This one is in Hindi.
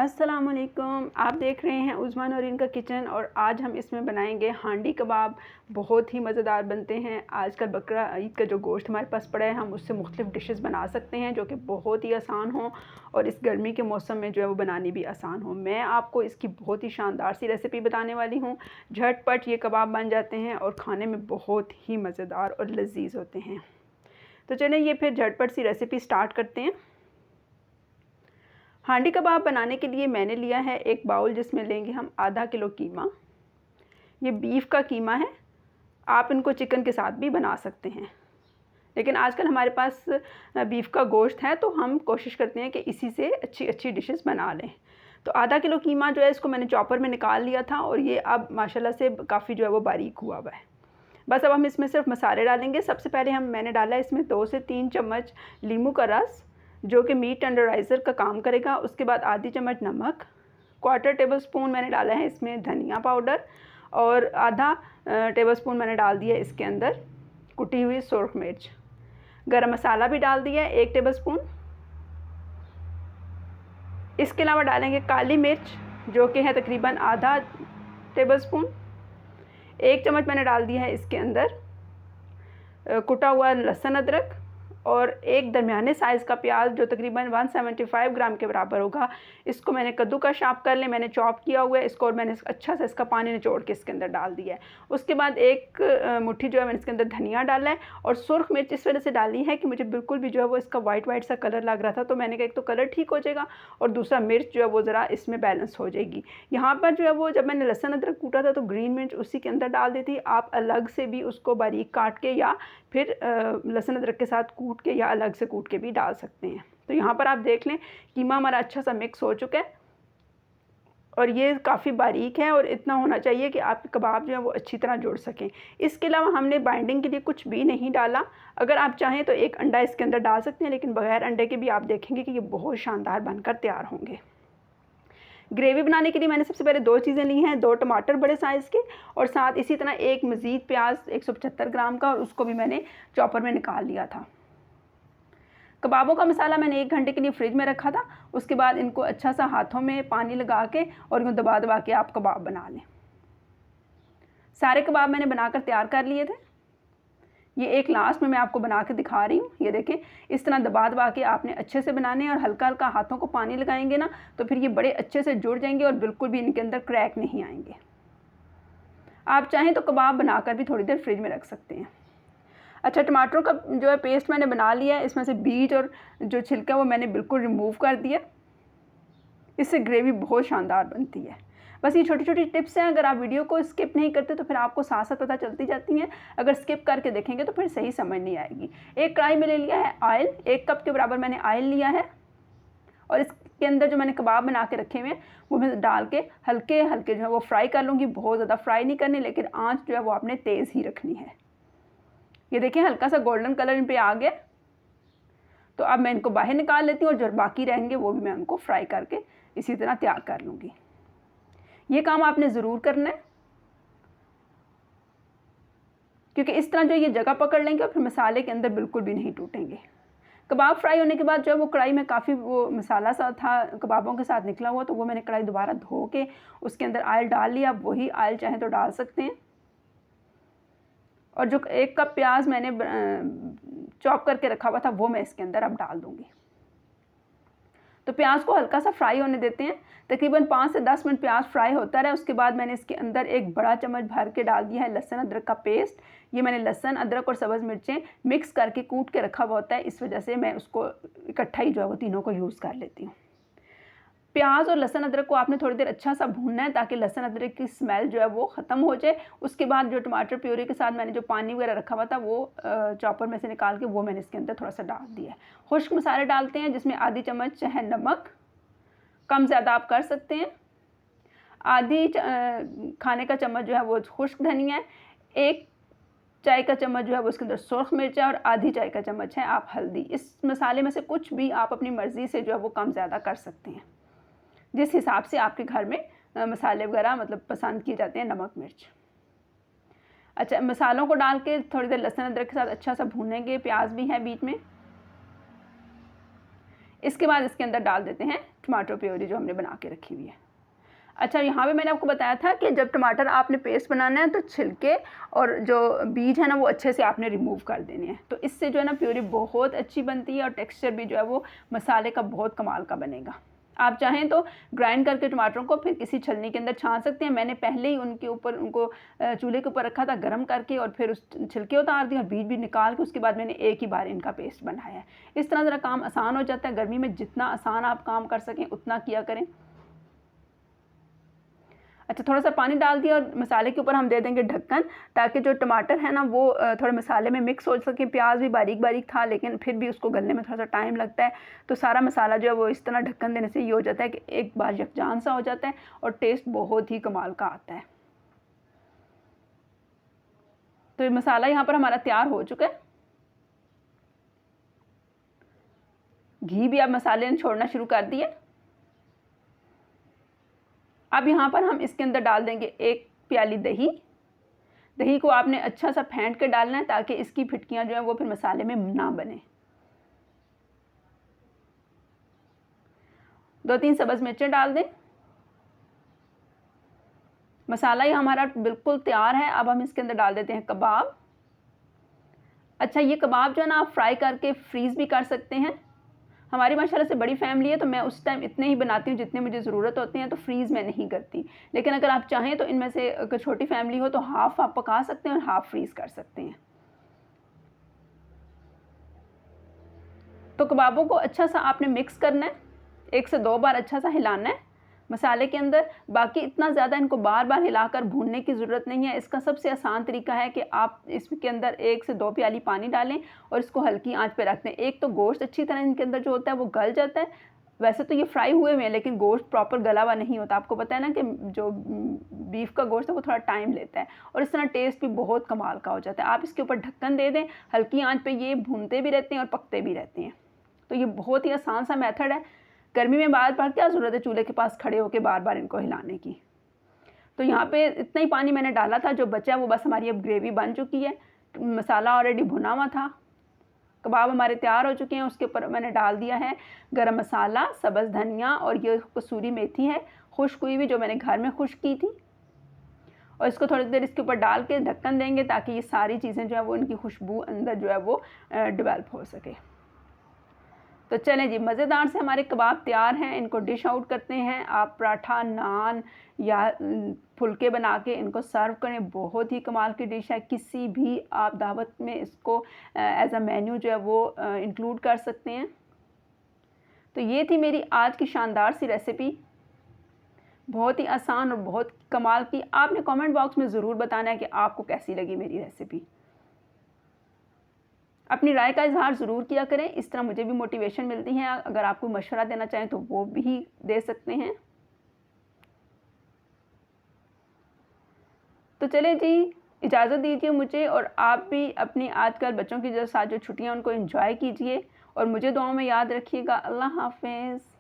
अस्सलामुअलैकुम। आप देख रहे हैं उस्मान और इनका किचन और आज हम इसमें बनाएंगे हांडी कबाब। बहुत ही मज़ेदार बनते हैं। आजकल बकरा ईद का जो गोश्त हमारे पास पड़ा है हम उससे मुख्तलिफ़ डिशेस बना सकते हैं जो कि बहुत ही आसान हो और इस गर्मी के मौसम में जो है वो बनानी भी आसान हो। मैं आपको इसकी बहुत ही शानदार सी रेसिपी बताने वाली हूँ। झटपट ये कबाब बन जाते हैं और खाने में बहुत ही मज़ेदार और लजीज़ होते हैं। तो चलें ये फिर झटपट सी रेसिपी स्टार्ट करते हैं। हांडी कबाब बनाने के लिए मैंने लिया है एक बाउल जिसमें लेंगे हम आधा किलो कीमा। ये बीफ का कीमा है। आप इनको चिकन के साथ भी बना सकते हैं, लेकिन आजकल हमारे पास बीफ का गोश्त है तो हम कोशिश करते हैं कि इसी से अच्छी अच्छी डिशेस बना लें। तो आधा किलो कीमा जो है इसको मैंने चॉपर में निकाल लिया था और ये अब माशाल्लाह से काफ़ी जो है वो बारीक हुआ हुआ है। बस अब हम इसमें सिर्फ मसाले डालेंगे। सबसे पहले मैंने डाला इसमें 2 से 3 चम्मच लीमू का रस जो कि मीट टेंडराइज़र का काम करेगा। उसके बाद आधी चम्मच नमक, 1/4 टेबल स्पून मैंने डाला है इसमें धनिया पाउडर और आधा टेबल स्पून मैंने डाल दिया इसके अंदर कुटी हुई सुरख मिर्च। गरम मसाला भी डाल दिया 1 टेबल स्पून। इसके अलावा डालेंगे काली मिर्च जो कि है तकरीबन आधा टेबल स्पून। 1 चम्मच मैंने डाल दिया है इसके अंदर कुटा हुआ लहसुन अदरक और एक दरमियाने साइज़ का प्याज जो तकरीबन 175 ग्राम के बराबर होगा। इसको मैंने कद्दूकस आप कर लें, मैंने चॉप किया हुआ है इसको और मैंने अच्छा से इसका पानी निचोड़ के इसके अंदर डाल दिया है। उसके बाद एक मुट्ठी जो है मैंने इसके अंदर धनिया डाला है और सुरख मिर्च इस वजह से डाली है कि मुझे बिल्कुल भी जो है वो इसका वाइट सा कलर लग रहा था, तो मैंने कहा एक तो कलर ठीक हो जाएगा और दूसरा मिर्च जो है वो ज़रा इसमें बैलेंस हो जाएगी। यहाँ पर जो है वो जब मैंने लहसुन अदरक कूटा था तो ग्रीन मिर्च उसी के अंदर डाल दी थी। आप अलग से भी उसको बारीक काट के या फिर लहसुन अदरक के साथ कूट के या अलग से कूट के भी डाल सकते हैं। तो यहाँ पर आप देख लें कीमा हमारा अच्छा सा मिक्स हो चुका है और ये काफ़ी बारीक है और इतना होना चाहिए कि आपके कबाब जो है वो अच्छी तरह जुड़ सकें। इसके अलावा हमने बाइंडिंग के लिए कुछ भी नहीं डाला। अगर आप चाहें तो एक अंडा इसके अंदर डाल सकते हैं, लेकिन बगैर अंडे के भी आप देखेंगे कि ये बहुत शानदार बनकर तैयार होंगे। ग्रेवी बनाने के लिए मैंने सबसे पहले 2 चीज़ें ली हैं, 2 टमाटर बड़े साइज़ के और साथ इसी तरह एक मज़ीद प्याज 175 ग्राम का और उसको भी मैंने चॉपर में निकाल लिया था। कबाबों का मसाला मैंने 1 घंटे के लिए फ्रिज में रखा था। उसके बाद इनको अच्छा सा हाथों में पानी लगा के और इनको दबा दबा के आप कबाब बना लें। सारे कबाब मैंने बनाकर तैयार कर लिए थे। ये एक लास्ट में मैं आपको बना के दिखा रही हूँ। ये देखें इस तरह दबा दबा के आपने अच्छे से बनाने हैं और हल्का हल्का हाथों को पानी लगाएंगे ना तो फिर ये बड़े अच्छे से जुड़ जाएंगे और बिल्कुल भी इनके अंदर क्रैक नहीं आएंगे। आप चाहें तो कबाब बनाकर भी थोड़ी देर फ्रिज में रख सकते हैं। अच्छा, टमाटरों का जो है पेस्ट मैंने बना लिया है। इसमें से बीज और जो छिलका वो मैंने बिल्कुल रिमूव कर दिया। इससे ग्रेवी बहुत शानदार बनती है। बस ये छोटी छोटी टिप्स हैं। अगर आप वीडियो को स्किप नहीं करते तो फिर आपको साथ साथ पता चलती जाती हैं। अगर स्किप करके देखेंगे तो फिर सही समझ नहीं आएगी। एक कढ़ाई में ले लिया है ऑयल, 1 कप के बराबर मैंने ऑयल लिया है और इसके अंदर जो मैंने कबाब बना के रखे हुए हैं वो मैं डाल के हल्के हल्के जो है वो फ्राई कर लूँगी। बहुत ज़्यादा फ्राई नहीं करनी, लेकिन आँच जो है वो आपने तेज़ ही रखनी है। ये देखिए हल्का सा गोल्डन कलर इन पे आ गया। तो अब मैं इनको बाहर निकाल लेती हूँ और जो बाकी रहेंगे वो भी मैं उनको फ्राई करके इसी तरह तैयार कर लूँगी। ये काम आपने ज़रूर करना है क्योंकि इस तरह जो ये जगह पकड़ लेंगे और फिर मसाले के अंदर बिल्कुल भी नहीं टूटेंगे। कबाब फ्राई होने के बाद जो है वो कढ़ाई में काफ़ी वो मसाला सा था कबाबों के साथ निकला हुआ, तो वो मैंने कढ़ाई दोबारा धो के उसके अंदर ऑयल डाल लिया। आप वही ऑयल चाहें तो डाल सकते हैं और जो 1 कप प्याज मैंने चॉप करके रखा हुआ था वो मैं इसके अंदर अब डाल दूँगी। तो प्याज को हल्का सा फ्राई होने देते हैं। तकरीबन 5 से 10 मिनट प्याज फ्राई होता रहा। उसके बाद मैंने इसके अंदर एक बड़ा चम्मच भर के डाल दिया है लहसुन अदरक का पेस्ट। ये मैंने लहसुन अदरक और सब्ज़ मिर्चें मिक्स करके कूट के रखा हुआ होता है, इस वजह से मैं उसको इकट्ठा ही जो है वो तीनों को यूज़ कर लेती हूँ। प्याज और लहसुन अदरक को आपने थोड़ी देर अच्छा सा भूनना है ताकि लहसुन अदरक की स्मेल जो है वो ख़त्म हो जाए। उसके बाद जो टमाटर प्यूरी के साथ मैंने जो पानी वगैरह रखा हुआ था वो चॉपर में से निकाल के वो मैंने इसके अंदर थोड़ा सा डाल दिया है। खुश्क मसाले डालते हैं जिसमें आधी चम्मच है नमक, कम ज़्यादा आप कर सकते हैं। आधी खाने का चम्मच जो है वो खुश्क धनिया है। 1 चाय का चम्मच जो है वो उसके अंदर सुरख मिर्च है और आधी चाय का चम्मच है आप हल्दी। इस मसाले में से कुछ भी आप अपनी मर्ज़ी से जो है वो कम ज़्यादा कर सकते हैं, जिस हिसाब से आपके घर में मसाले वगैरह मतलब पसंद किए जाते हैं, नमक मिर्च। अच्छा, मसालों को डाल के थोड़ी देर लहसुन अदरक के साथ अच्छा सा भूनेंगे। प्याज भी है बीच में। इसके बाद इसके अंदर डाल देते हैं टमाटो प्योरी जो हमने बना के रखी हुई है। अच्छा, यहाँ पे मैंने आपको बताया था कि जब टमाटर आपने पेस्ट बनाना है तो छिलके और जो बीज है ना वो अच्छे से आपने रिमूव कर देने हैं। तो इससे जो है ना प्योरी बहुत अच्छी बनती है और टेक्सचर भी जो है वो मसाले का बहुत कमाल का बनेगा। आप चाहें तो ग्राइंड करके टमाटरों को फिर किसी छलनी के अंदर छान सकते हैं। मैंने पहले ही उनके ऊपर उनको चूल्हे के ऊपर रखा था गर्म करके, और फिर उस छिलके उतार दिए और बीज भी निकाल के उसके बाद मैंने एक ही बार इनका पेस्ट बनाया है। इस तरह ज़रा काम आसान हो जाता है। गर्मी में जितना आसान आप काम कर सकें उतना किया करें। अच्छा, थोड़ा सा पानी डाल दिया और मसाले के ऊपर हम दे देंगे ढक्कन, ताकि जो टमाटर है ना वो थोड़े मसाले में मिक्स हो सके। प्याज भी बारीक बारीक था लेकिन फिर भी उसको गलने में थोड़ा सा टाइम लगता है। तो सारा मसाला जो है वो इस तरह ढक्कन देने से ये हो जाता है कि एक बार यकजान सा हो जाता है और टेस्ट बहुत ही कमाल का आता है। तो ये मसाला यहाँ पर हमारा तैयार हो चुका है। घी भी अब मसाले ने छोड़ना शुरू कर दिया। अब यहाँ पर हम इसके अंदर डाल देंगे 1 प्याली दही। दही को आपने अच्छा सा फेंट के डालना है ताकि इसकी फिटकियाँ जो हैं वो फिर मसाले में ना बने। 2-3 सब्ज़ मिर्चें डाल दें। मसाला ही हमारा बिल्कुल तैयार है। अब हम इसके अंदर डाल देते हैं कबाब। अच्छा, ये कबाब जो है ना आप फ्राई करके फ्रीज़ भी कर सकते हैं। हमारी माशाल्लाह से बड़ी फैमिली है तो मैं उस टाइम इतने ही बनाती हूँ जितने मुझे ज़रूरत होती है, तो फ्रीज़ में नहीं करती। लेकिन अगर आप चाहें तो इनमें से अगर छोटी फैमिली हो तो हाफ़ आप पका सकते हैं और हाफ़ फ्रीज़ कर सकते हैं। तो कबाबों को अच्छा सा आपने मिक्स करना है, 1 से 2 बार अच्छा सा हिलाना है मसाले के अंदर। बाकी इतना ज़्यादा इनको बार बार हिलाकर भूनने की ज़रूरत नहीं है। इसका सबसे आसान तरीका है कि आप इसके अंदर 1 से 2 प्याली पानी डालें और इसको हल्की आंच पे रख दें। एक तो गोश्त अच्छी तरह इनके अंदर जो होता है वो गल जाता है। वैसे तो ये फ्राई हुए हुए हैं लेकिन गोश्त प्रॉपर गला हुआ नहीं होता। आपको पता है ना कि जो बीफ का गोश्त है वो थोड़ा टाइम लेता है और इस तरह टेस्ट भी बहुत कमाल का हो जाता है। आप इसके ऊपर ढक्कन दे दें, हल्की आंच पे ये भूनते भी रहते हैं और पकते भी रहते हैं। तो ये बहुत ही आसान सा मेथड है। गर्मी में बार बार क्या ज़रूरत है चूल्हे के पास खड़े होकर बार बार इनको हिलाने की। तो यहाँ पे इतना ही पानी मैंने डाला था, जो बचा वो बस हमारी अब ग्रेवी बन चुकी है। मसाला ऑलरेडी भुना हुआ था। कबाब हमारे तैयार हो चुके हैं। उसके ऊपर मैंने डाल दिया है गरम मसाला, सब्ज़ धनिया और ये कसूरी मेथी है खुश्क हुई हुई, जो मैंने घर में खुश्क की थी। और इसको थोड़ी देर इसके ऊपर डाल के ढक्कन देंगे ताकि ये सारी चीज़ें जो है वो इनकी खुशबू अंदर जो है वो डेवलप हो सके। तो चलें जी, मज़ेदार से हमारे कबाब तैयार हैं। इनको डिश आउट करते हैं। आप पराठा, नान या फुलके बना के इनको सर्व करें। बहुत ही कमाल की डिश है। किसी भी आप दावत में इसको एज अ मेन्यू जो है वो इंक्लूड कर सकते हैं। तो ये थी मेरी आज की शानदार सी रेसिपी, बहुत ही आसान और बहुत कमाल की। आपने कमेंट बॉक्स में ज़रूर बताना है कि आपको कैसी लगी मेरी रेसिपी। अपनी राय का इजहार ज़रूर किया करें, इस तरह मुझे भी मोटिवेशन मिलती है। अगर आप कोई मशवरा देना चाहें तो वो भी दे सकते हैं। तो चले जी, इजाज़त दीजिए मुझे, और आप भी अपनी आजकल बच्चों की जो साथ जो छुट्टियां उनको एंजॉय कीजिए और मुझे दुआओं में याद रखिएगा। अल्लाह हाफ़िज़।